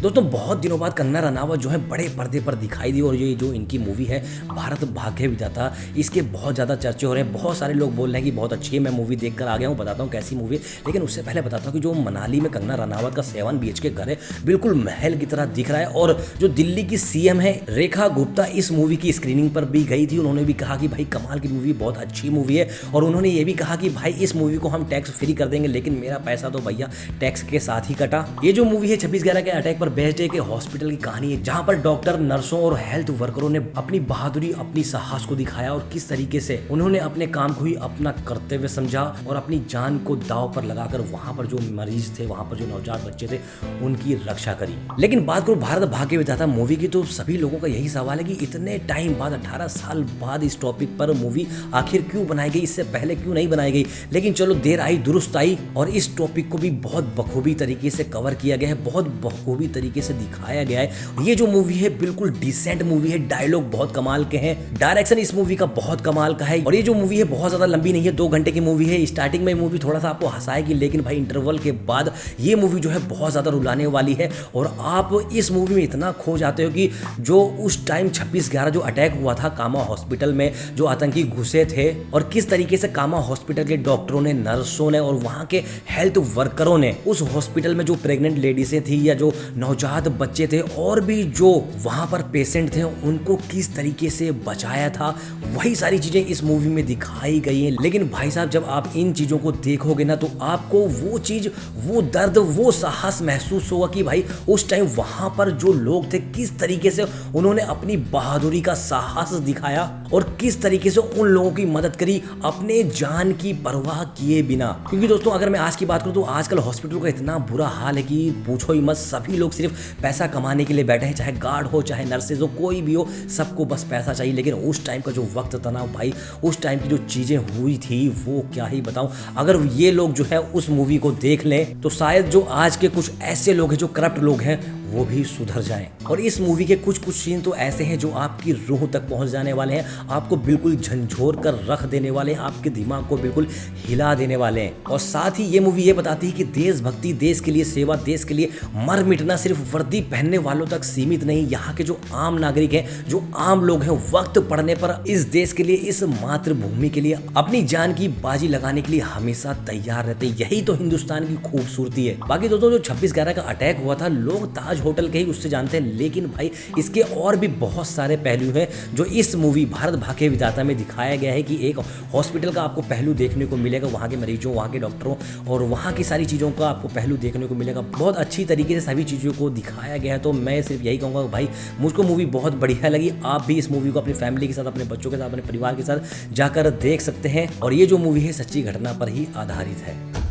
दोस्तों बहुत दिनों बाद कंगना रनावत जो है बड़े पर्दे पर दिखाई दी और ये जो इनकी मूवी है भारत भाग्य विधाता, इसके बहुत ज़्यादा चर्चे हो रहे हैं। बहुत सारे लोग बोल रहे हैं कि बहुत अच्छी है। मैं मूवी देखकर आ गया हूँ, बताता हूँ कैसी मूवी है। लेकिन उससे पहले बताता हूँ कि जो मनाली में कंगना रनावत का 7 BHK घर है, बिल्कुल महल की तरह दिख रहा है। और जो दिल्ली की CM है रेखा गुप्ता, इस मूवी की स्क्रीनिंग पर भी गई थी। उन्होंने भी कहा कि भाई कमाल की मूवी, बहुत अच्छी मूवी है। और उन्होंने ये भी कहा कि भाई इस मूवी को हम टैक्स फ्री कर देंगे, लेकिन मेरा पैसा तो भैया टैक्स के साथ ही कटा। ये जो मूवी है 26/11 के अटैक पर बेस्ड है, हॉस्पिटल की कहानी है, जहां पर डॉक्टर, नर्सों और हेल्थ वर्करों ने अपनी बहादुरी, अपनी साहस को दिखाया और किस तरीके से उन्होंने अपने काम को ही अपना कर्तव्य समझा और अपनी जान को दांव पर लगाकर वहां पर जो मरीज थे, वहां पर जो नवजात बच्चे थे, उनकी रक्षा करी। लेकिन बात करूं भारत भाग्य विधाता मूवी की, तो सभी लोगों का यही सवाल है कि इतने टाइम बाद, 18 साल बाद इस टॉपिक पर मूवी आखिर क्यों बनाई गई, इससे पहले क्यों नहीं बनाई गई। लेकिन चलो देर आई दुरुस्त आई, और इस टॉपिक को भी बहुत बखूबी तरीके से कवर किया गया है, बहुत बखूबी तरीके से दिखाया गया है। ये जो मूवी है बिल्कुल डिसेंट मूवी है, डायलॉग बहुत कमाल के हैं, डायरेक्शन इस मूवी का बहुत कमाल का है। और ये जो मूवी है बहुत ज्यादा लंबी नहीं है, 2 घंटे की मूवी है। स्टार्टिंग में मूवी थोड़ा सा आपको हंसाएगी, लेकिन भाई इंटरवल के बाद ये मूवी जो है बहुत ज्यादा रुलाने वाली है। और आप इस मूवी में इतना खो जाते हो कि जो उस टाइम 26/11 जो अटैक हुआ था कामा हॉस्पिटल में, जो आतंकी घुसे थे, और किस तरीके से कामा हॉस्पिटल के डॉक्टरों ने, नर्सों ने और वहां के हेल्थ वर्करों ने उस हॉस्पिटल में जो प्रेग्नेंट लेडीजें थी या जो नवजात बच्चे थे और भी जो वहां पर पेशेंट थे, उनको किस तरीके से बचाया था, वही सारी चीजें इस मूवी में दिखाई गई हैं। लेकिन भाई साहब जब आप इन चीजों को देखोगे ना, तो आपको वो चीज, वो दर्द, वो साहस महसूस होगा कि भाई उस टाइम वहां पर जो लोग थे किस तरीके से उन्होंने अपनी बहादुरी का साहस दिखाया और किस तरीके से उन लोगों की मदद करी अपने जान की परवाह किए बिना। क्योंकि दोस्तों अगर मैं आज की बात करूं तो आजकल हॉस्पिटल का इतना बुरा हाल है कि पूछो ही मत। सभी लोग सिर्फ पैसा कमाने के लिए बैठे हैं, चाहे गार्ड हो, चाहे नर्सेज हो, कोई भी हो, सबको बस पैसा चाहिए। लेकिन उस टाइम का जो वक्त था ना भाई, उस टाइम की जो चीजें हुई थी वो क्या ही बताऊं। अगर ये लोग जो है उस मूवी को देख लें तो शायद जो आज के कुछ ऐसे लोग हैं, जो करप्ट लोग हैं, वो भी सुधर जाएं। और इस मूवी के कुछ सीन तो ऐसे हैं जो आपकी रूह तक पहुंच जाने वाले हैं, आपको बिल्कुल झंझोर कर रख देने वाले हैं, आपके दिमाग को बिल्कुल हिला देने वाले हैं। और साथ ही ये मूवी ये बताती है कि देशभक्ति, देश के लिए सेवा, देश के लिए मर मिटना सिर्फ वर्दी पहनने वालों तक सीमित नहीं। यहाँ के जो आम नागरिक हैं, जो आम लोग हैं, वक्त पड़ने पर इस देश के लिए, इस मातृभूमि के लिए अपनी जान की बाजी लगाने के लिए हमेशा तैयार रहते। यही तो हिंदुस्तान की खूबसूरती है। बाकी दोस्तों जो 26/11 का अटैक हुआ था, लोग ताज होटल के ही उससे जानते हैं, लेकिन भाई इसके और भी बहुत सारे पहलू हैं जो इस मूवी भारत भाग्य विधाता में दिखाया गया है। कि एक हॉस्पिटल का आपको पहलू देखने को मिलेगा, वहाँ के मरीजों, वहाँ के डॉक्टरों और वहाँ की सारी चीज़ों का आपको पहलू देखने को मिलेगा। बहुत अच्छी तरीके से सभी चीज़ों को दिखाया गया है। तो मैं सिर्फ यही कहूँगा भाई, मुझको मूवी बहुत बढ़िया लगी। आप भी इस मूवी को अपनी फैमिली के साथ, अपने बच्चों के साथ, अपने परिवार के साथ जाकर देख सकते हैं। और ये जो मूवी है सच्ची घटना पर ही आधारित है।